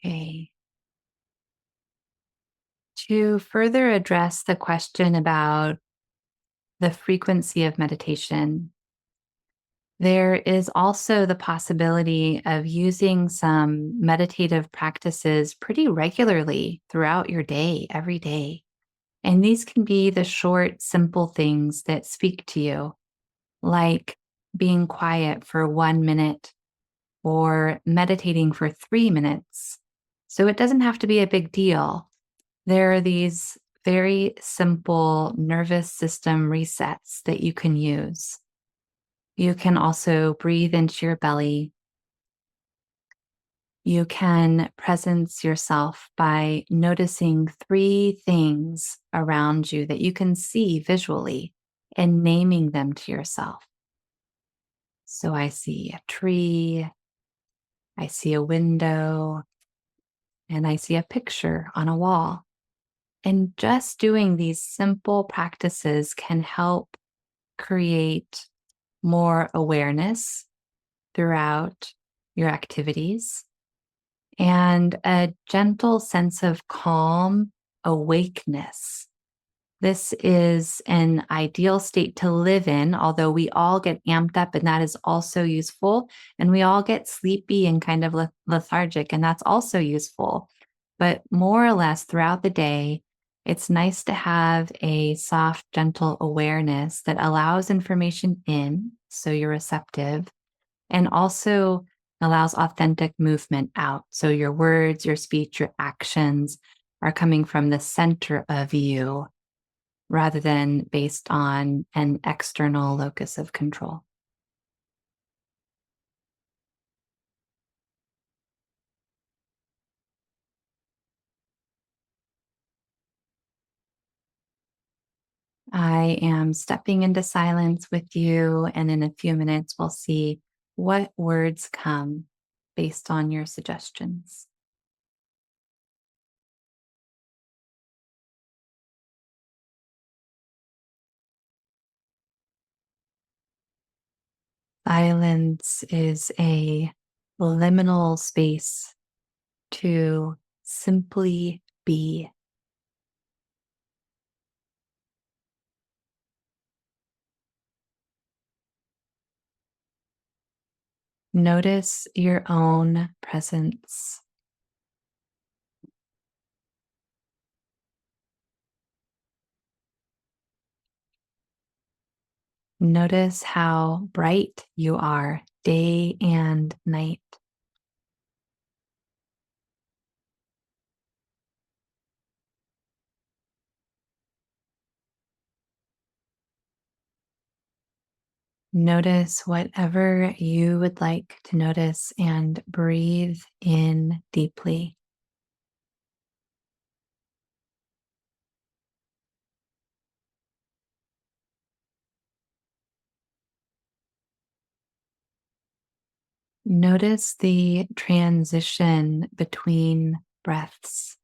Okay. To further address the question about the frequency of meditation, there is also the possibility of using some meditative practices pretty regularly throughout your day, every day. And these can be the short, simple things that speak to you, like being quiet for 1 minute or meditating for 3 minutes. So it doesn't have to be a big deal. There are these very simple nervous system resets that you can use. You can also breathe into your belly. You can presence yourself by noticing three things around you that you can see visually and naming them to yourself. So I see a tree, I see a window, and I see a picture on a wall. And just doing these simple practices can help create more awareness throughout your activities and a gentle sense of calm awakeness. This is an ideal state to live in, although we all get amped up, and that is also useful. And we all get sleepy and kind of lethargic, and that's also useful. But more or less throughout the day, it's nice to have a soft, gentle awareness that allows information in, so you're receptive, and also allows authentic movement out. So your words, your speech, your actions are coming from the center of you rather than based on an external locus of control. I am stepping into silence with you, and in a few minutes, we'll see what words come based on your suggestions. Silence is a liminal space to simply be. Notice your own presence. Notice how bright you are day and night. Notice whatever you would like to notice and breathe in deeply. Notice the transition between breaths.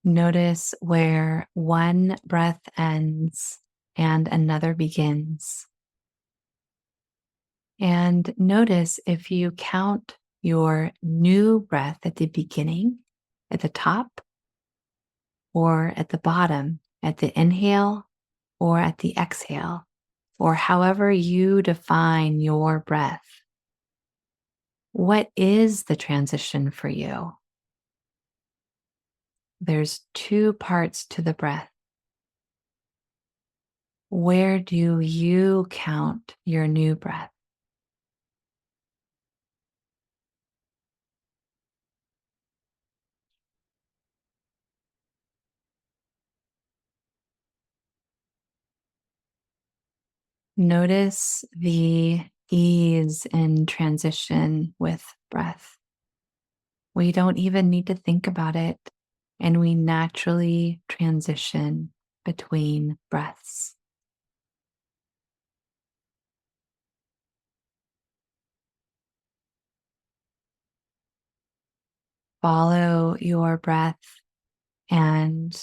Notice where one breath ends and another begins. And notice if you count your new breath at the beginning, at the top, or at the bottom, at the inhale or at the exhale, or however you define your breath. What is the transition for you? There's two parts to the breath. Where do you count your new breath? Notice the ease in transition with breath. We don't even need to think about it, and we naturally transition between breaths. Follow your breath and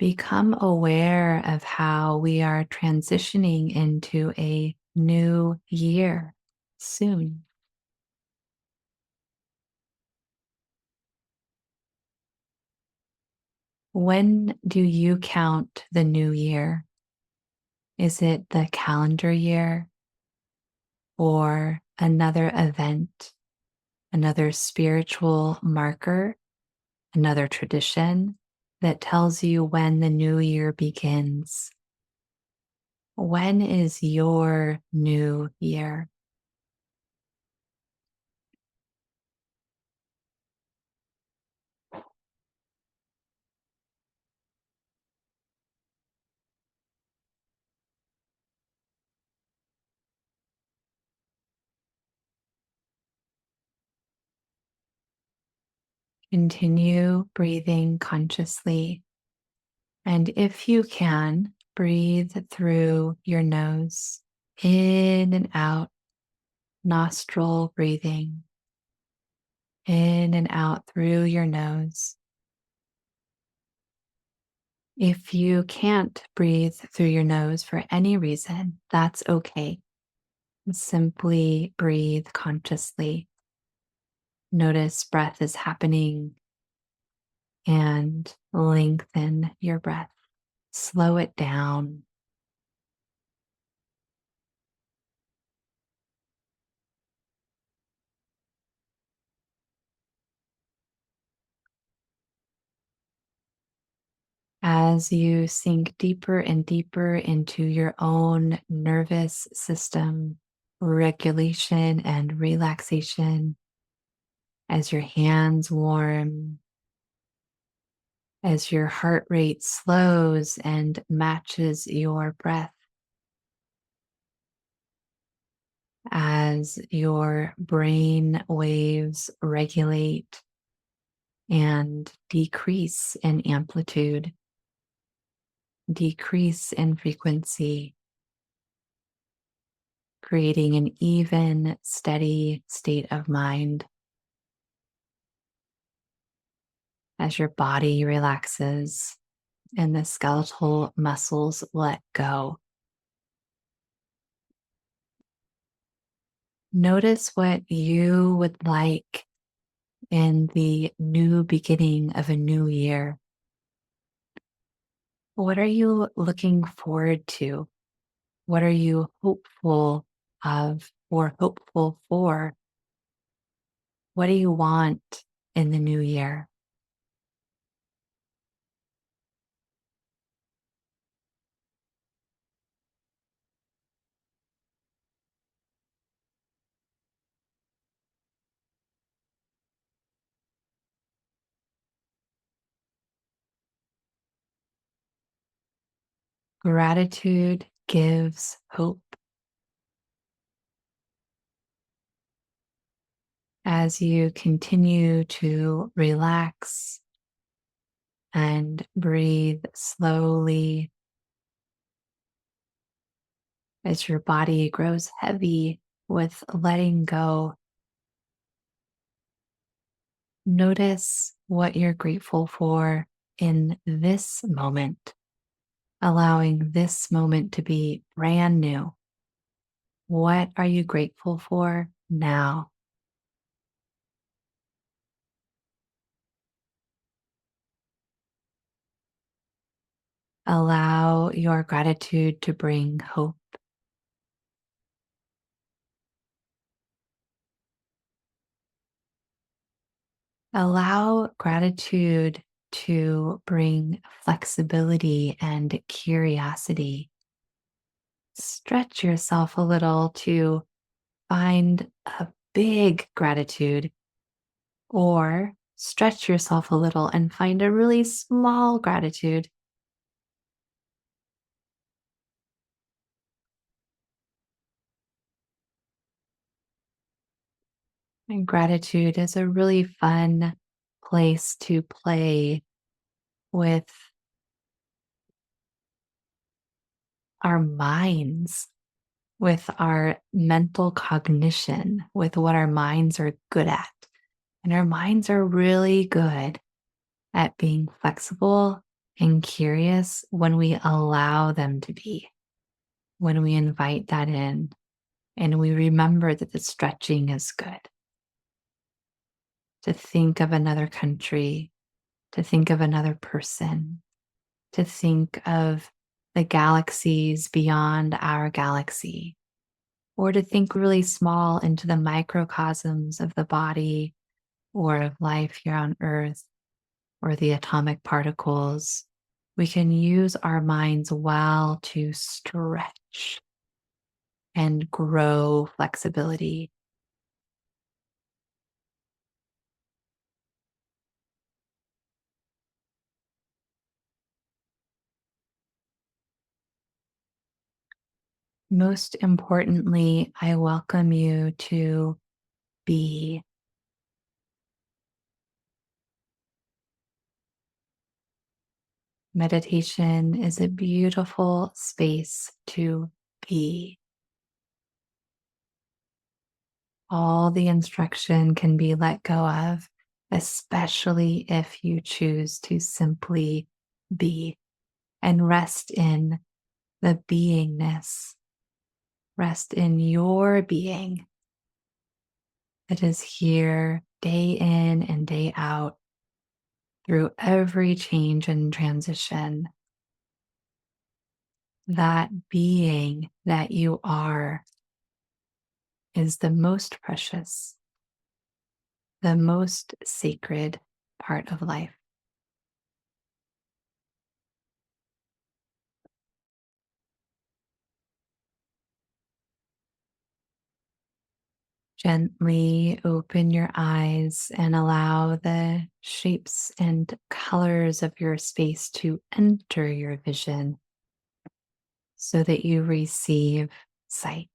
become aware of how we are transitioning into a new year soon. When do you count the new year? Is it the calendar year or another event, another spiritual marker, another tradition that tells you when the new year begins? When is your new year? Continue breathing consciously. And if you can, breathe through your nose, in and out, nostril breathing, in and out through your nose. If you can't breathe through your nose for any reason, that's okay. Simply breathe consciously. Notice breath is happening and lengthen your breath. Slow it down. As you sink deeper and deeper into your own nervous system, regulation and relaxation, as your hands warm, as your heart rate slows and matches your breath, as your brain waves regulate and decrease in amplitude, decrease in frequency, creating an even, steady state of mind. As your body relaxes and the skeletal muscles let go, notice what you would like in the new beginning of a new year. What are you looking forward to? What are you hopeful of or hopeful for? What do you want in the new year? Gratitude gives hope. As you continue to relax and breathe slowly, as your body grows heavy with letting go, notice what you're grateful for in this moment, allowing this moment to be brand new. What are you grateful for now? Allow your gratitude to bring hope. Allow gratitude to bring flexibility and curiosity. Stretch yourself a little to find a big gratitude, or stretch yourself a little and find a really small gratitude. And gratitude is a really fun place to play with our minds, with our mental cognition, with what our minds are good at. And our minds are really good at being flexible and curious when we allow them to be, when we invite that in, and we remember that the stretching is good. To think of another country, to think of another person, to think of the galaxies beyond our galaxy, or to think really small into the microcosms of the body or of life here on Earth or the atomic particles. We can use our minds well to stretch and grow flexibility. Most importantly, I welcome you to be. Meditation is a beautiful space to be. All the instruction can be let go of, especially if you choose to simply be and rest in the beingness, rest in your being that is here day in and day out through every change and transition. That being that you are is the most precious, the most sacred part of life. Gently open your eyes and allow the shapes and colors of your space to enter your vision so that you receive sight.